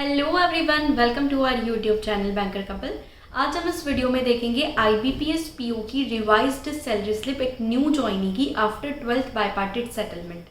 Hello everyone, welcome to our YouTube channel banker couple. आज हम इस वीडियो में देखेंगे IBPS PO की रिवाइज्ड सैलरी स्लिप एक न्यू ज्वाइनी की आफ्टर 12th बायपार्टिट सेटलमेंट।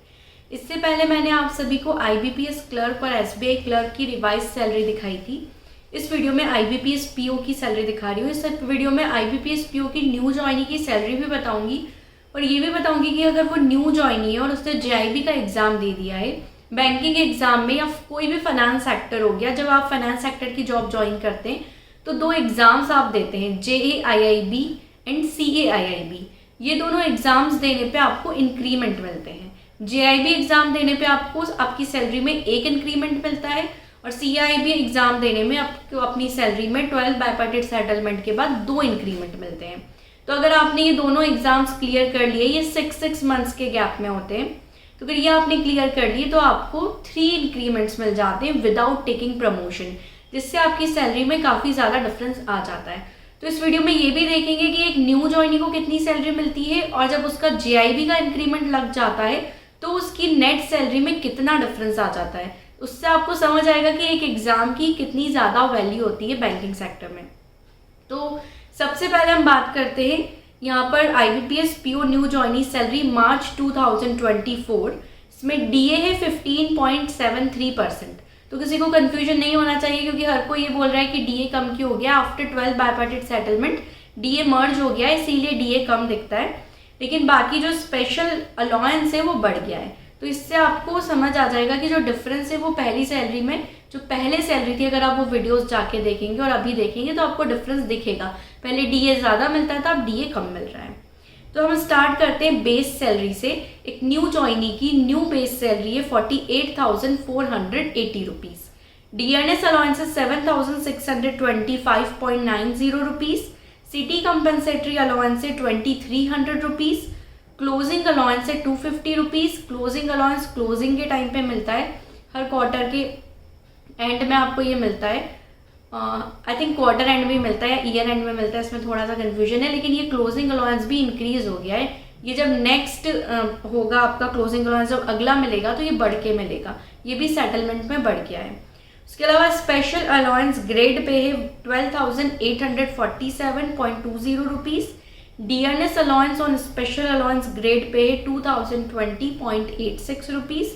इससे पहले मैंने आप सभी को IBPS क्लर्क और SBI क्लर्क की रिवाइज सैलरी दिखाई थी। इस वीडियो में IBPS PO की सैलरी दिखा रही हूँ। इस वीडियो में IBPS PO की न्यू ज्वाइनी की सैलरी भी बताऊँगी और ये भी बताऊँगी कि अगर वो न्यू ज्वाइनी है और उसने JIB का एग्ज़ाम दे दिया है बैंकिंग एग्जाम में या कोई भी फाइनेंस सेक्टर हो गया, जब आप फाइनेंस सेक्टर की जॉब ज्वाइन करते हैं तो दो एग्जाम्स आप देते हैं, JAIIB एंड CAIIB। ये दोनों एग्जाम्स देने पे आपको इंक्रीमेंट मिलते हैं। JIB एग्जाम देने पे आपको आपकी सैलरी में एक इंक्रीमेंट मिलता है और CAIIB एग्जाम देने में आपको अपनी सैलरी में 12 बायपार्टिट सेटलमेंट के बाद 2 इंक्रीमेंट मिलते हैं। तो अगर आपने ये दोनों एग्जाम्स क्लियर कर लिए, ये 6 मंथ्स के गैप में होते हैं, तो अगर ये आपने क्लियर कर ली तो आपको 3 इंक्रीमेंट्स मिल जाते हैं विदाउट टेकिंग प्रमोशन, जिससे आपकी सैलरी में काफ़ी ज़्यादा डिफरेंस आ जाता है। तो इस वीडियो में ये भी देखेंगे कि एक न्यू ज्वाइनी को कितनी सैलरी मिलती है और जब उसका JIB का इंक्रीमेंट लग जाता है तो उसकी नेट सैलरी में कितना डिफरेंस आ जाता है। उससे आपको समझ आएगा कि एक एग्ज़ाम की कितनी ज़्यादा वैल्यू होती है बैंकिंग सेक्टर में। तो सबसे पहले हम बात करते हैं यहाँ पर IBPS PO new joinee salary March 2024। इसमें DA है 15.73%। तो किसी को कंफ्यूजन नहीं होना चाहिए क्योंकि हर कोई ये बोल रहा है कि DA कम क्यों हो गया। आफ्टर 12 बायपार्टिट सेटलमेंट DA मर्ज हो गया है, इसीलिए DA कम दिखता है, लेकिन बाकी जो स्पेशल अलाउंस है वो बढ़ गया है। तो इससे आपको समझ आ जाएगा कि जो डिफरेंस है वो पहली सैलरी में, जो पहले सैलरी थी, अगर आप वो वीडियोस जाके देखेंगे और अभी देखेंगे तो आपको डिफरेंस दिखेगा। पहले DA ज़्यादा मिलता था, अब DA कम मिल रहा है। तो हम स्टार्ट करते हैं बेस सैलरी से। एक न्यू ज्वाइनी की न्यू बेस सैलरी है 48,480 रुपीज़। DNS अलाउंस है 7,625.90 रुपीज़। सिटी कंपनसेटरी अलाउंस है 2,300 रुपीज़। क्लोजिंग अलाउंस है 250 रुपीज़। क्लोजिंग अलाउंस क्लोजिंग के टाइम पे मिलता है, हर क्वार्टर के एंड में आपको ये मिलता है। आई थिंक क्वार्टर एंड में मिलता है या ईयर एंड में मिलता है, इसमें थोड़ा सा कन्फ्यूजन है, लेकिन ये क्लोजिंग अलाउंस भी इंक्रीज हो गया है। ये जब नेक्स्ट होगा आपका क्लोजिंग अलाउंस, जब अगला मिलेगा तो ये बढ़ के मिलेगा, ये भी सेटलमेंट में बढ़ गया है। उसके अलावा स्पेशल अलाउंस ग्रेड पे है 12,847.20 rupees. DNS allowance on special allowance grade pay है 2,020.86 रुपीज़।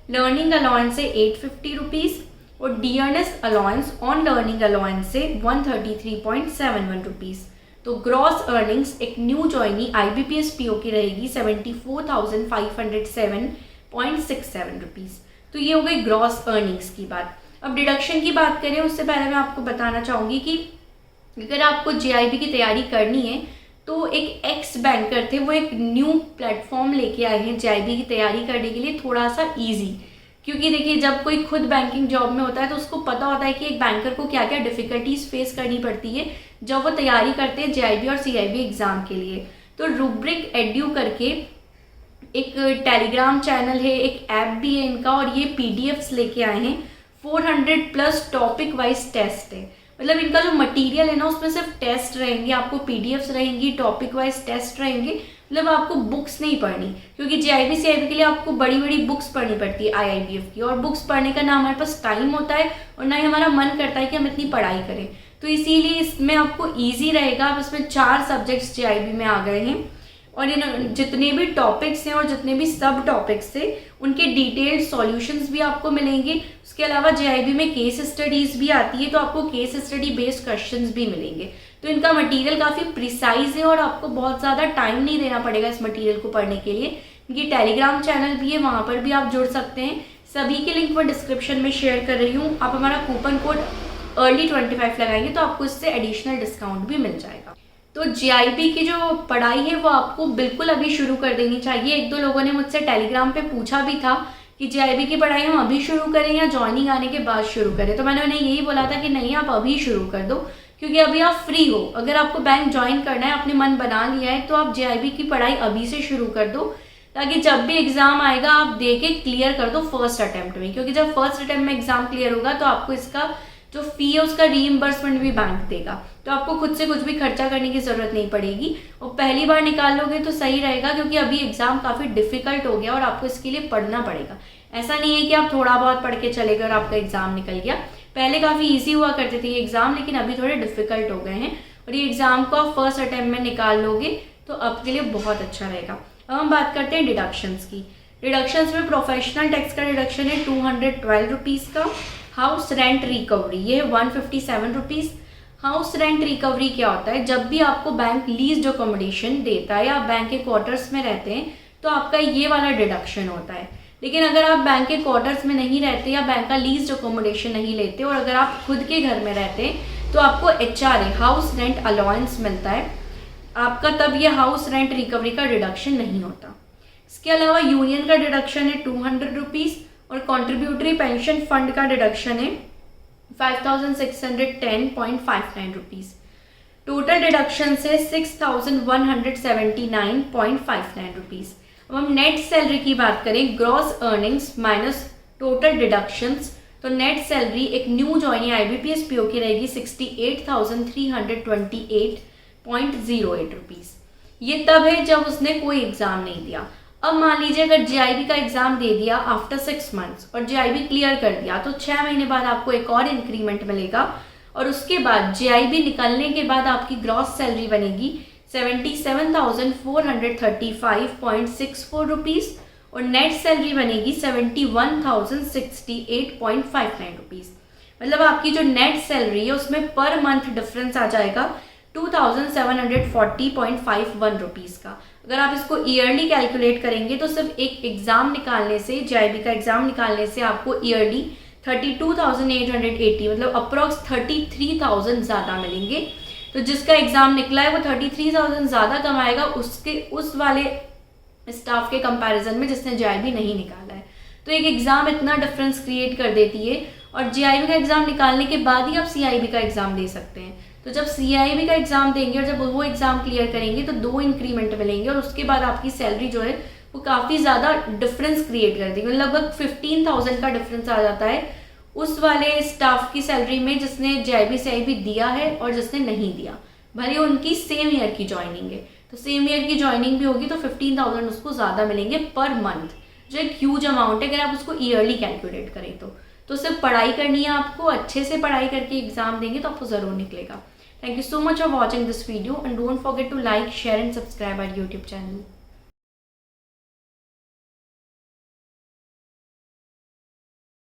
लर्निंग अलाउंस है 850 रुपीज़ और DNS allowance on learning allowance से 133.71 रुपीज़। तो ग्रॉस अर्निंग्स एक न्यू ज्वाइनी IBPS PO की रहेगी 74,507.67 रुपीज़। तो ये हो गई ग्रॉस अर्निंग्स की बात। अब डिडक्शन की बात करें उससे पहले मैं आपको बताना चाहूँगी कि अगर आपको JIB की तैयारी करनी है तो एक एक्स बैंकर थे, वो एक न्यू प्लेटफॉर्म लेके आए हैं JIB की तैयारी करने के लिए थोड़ा सा ईजी। क्योंकि देखिए, जब कोई खुद बैंकिंग जॉब में होता है तो उसको पता होता है कि एक बैंकर को क्या क्या डिफ़िकल्टीज फेस करनी पड़ती है जब वो तैयारी करते हैं JIB और CIB एग्ज़ाम के लिए। तो रूब्रिक एड्यू करके एक टेलीग्राम चैनल है, एक ऐप भी है इनका, और ये PDFs लेके आए हैं। 400+ टॉपिक वाइज टेस्ट है, मतलब इनका जो मटेरियल है ना उसमें सिर्फ टेस्ट रहेंगे, आपको PDFs रहेंगी, टॉपिक वाइज टेस्ट रहेंगे, मतलब आपको बुक्स नहीं पढ़नी, क्योंकि JIB CIB के लिए आपको बड़ी बड़ी बुक्स पढ़नी पड़ती है IIBF की, और बुक्स पढ़ने का ना हमारे पास टाइम होता है और ना ही हमारा मन करता है कि हम इतनी पढ़ाई करें। तो इसीलिए इसमें आपको ईजी रहेगा। अब इसमें 4 सब्जेक्ट्स JIB में आ गए हैं और इन जितने भी टॉपिक्स हैं और जितने भी सब टॉपिक्स हैं उनके डिटेल्ड सॉल्यूशंस भी आपको मिलेंगे। उसके अलावा JIB में केस स्टडीज़ भी आती है, तो आपको केस स्टडी बेस्ड क्वेश्चंस भी मिलेंगे। तो इनका मटेरियल काफ़ी प्रिसाइज है और आपको बहुत ज़्यादा टाइम नहीं देना पड़ेगा इस मटेरियल को पढ़ने के लिए। इनकी टेलीग्राम चैनल भी है, वहाँ पर भी आप जुड़ सकते हैं। सभी के लिंक मैं डिस्क्रिप्शन में शेयर कर रही हूँ। आप हमारा कूपन कोड early25 लगाएंगे तो आपको इससे एडिशनल डिस्काउंट भी मिल जाएगा। तो JIB की जो पढ़ाई है वो आपको बिल्कुल अभी शुरू कर देनी चाहिए। 1-2 लोगों ने मुझसे टेलीग्राम पे पूछा भी था कि JIB की पढ़ाई हम अभी शुरू करें या ज्वाइनिंग आने के बाद शुरू करें, तो मैंने उन्हें यही बोला था कि नहीं, आप अभी शुरू कर दो, क्योंकि अभी आप फ्री हो। अगर आपको बैंक ज्वाइन करना है, आपने मन बना लिया है, तो आप JIB की पढ़ाई अभी से शुरू कर दो, ताकि जब भी एग्ज़ाम आएगा आप दे के क्लियर कर दो फर्स्ट अटैम्प्ट में। क्योंकि जब फर्स्ट अटैम्प्ट में एग्ज़ाम क्लियर होगा तो आपको इसका जो फ़ी है उसका रीइंबर्समेंट भी बैंक देगा, तो आपको खुद से कुछ भी खर्चा करने की ज़रूरत नहीं पड़ेगी और पहली बार निकाल लोगे तो सही रहेगा, क्योंकि अभी एग्ज़ाम काफ़ी डिफ़िकल्ट हो गया और आपको इसके लिए पढ़ना पड़ेगा। ऐसा नहीं है कि आप थोड़ा बहुत पढ़ के चले गए और आपका एग्ज़ाम निकल गया। पहले काफ़ी ईजी हुआ करते थे ये एग्ज़ाम, लेकिन अभी थोड़े डिफ़िकल्ट हो गए हैं, और ये एग्ज़ाम को आप फर्स्ट अटैम्प्ट में निकाल लोगे तो आपके लिए बहुत अच्छा रहेगा। अब हम बात करते हैं डिडक्शंस की। डिडक्शंस में प्रोफेशनल टैक्स का डिडक्शन है 212 रुपीज़ का। हाउस रेंट रिकवरी ये है 157 रुपीज़। हाउस रेंट रिकवरी क्या होता है? जब भी आपको बैंक लीज्ड अकोमोडेशन देता है या आप बैंक के क्वार्टर्स में रहते हैं तो आपका ये वाला डिडक्शन होता है। लेकिन अगर आप बैंक के क्वार्टर्स में नहीं रहते या बैंक का लीज्ड अकोमोडेशन नहीं लेते और अगर आप खुद के घर में रहते हैं तो आपको HRA हाउस रेंट अलाउंस मिलता है आपका, तब ये हाउस रेंट रिकवरी का डिडक्शन नहीं होता। इसके अलावा यूनियन का डिडक्शन है 200 रुपीज़ और कॉन्ट्रीब्यूटरी पेंशन फंड का डिडक्शन है 5610.59 रुपीज़। टोटल डिडक्शन से 6179.59 रुपीज़। अब हम नेट सैलरी की बात करें, gross earnings minus total deductions, तो नेट सैलरी एक न्यू ज्वाइनिंग IBPS PO की रहेगी 68,328.08 रुपीज़। ये तब है जब उसने कोई एग्ज़ाम नहीं दिया। अब मान लीजिए अगर GIB का एग्ज़ाम दे दिया आफ्टर 6 मंथ्स और GIB क्लियर कर दिया तो 6 महीने बाद आपको एक और इंक्रीमेंट मिलेगा और उसके बाद GIB निकलने के बाद आपकी ग्रॉस सैलरी बनेगी 77,435.64 रुपीज़ और नेट सैलरी बनेगी 71,068.59 रुपीज़। मतलब आपकी जो नेट सैलरी है उसमें पर मंथ डिफरेंस आ जाएगा 2,740.51 रुपीज़ का। अगर आप इसको ईयरली कैलकुलेट करेंगे तो सिर्फ एक एग्ज़ाम निकालने से, GIB का एग्ज़ाम निकालने से आपको ईयरली 32,880 मतलब अप्रॉक्स 33,000 ज़्यादा मिलेंगे। तो जिसका एग्ज़ाम निकला है वो 33,000 ज़्यादा कमाएगा उस वाले स्टाफ के कंपैरिजन में जिसने GIB नहीं निकाला है। तो एक एग्ज़ाम इतना डिफरेंस क्रिएट कर देती है और GIB का एग्ज़ाम निकालने के बाद ही आप CIB का एग्ज़ाम दे सकते हैं। तो जब CIB का एग्ज़ाम देंगे और जब वो एग्ज़ाम क्लियर करेंगे तो 2 इंक्रीमेंट मिलेंगे और उसके बाद आपकी सैलरी जो है वो काफ़ी ज़्यादा डिफरेंस क्रिएट कर देगी। लगभग 15,000 का डिफरेंस आ जाता है उस वाले स्टाफ की सैलरी में जिसने GIB CIB दिया है और जिसने नहीं दिया, भले उनकी सेम ईयर की ज्वाइनिंग है। तो सेम ईयर की ज्वाइनिंग भी होगी तो 15,000 उसको ज़्यादा मिलेंगे पर मंथ, जो एक ह्यूज अमाउंट है अगर आप उसको ईयरली कैलकुलेट करें तो सिर्फ पढ़ाई करनी है आपको, अच्छे से पढ़ाई करके एग्जाम देंगे तो आपको ज़रूर निकलेगा। Thank you so much for watching this video and don't forget to like, share and subscribe our YouTube channel.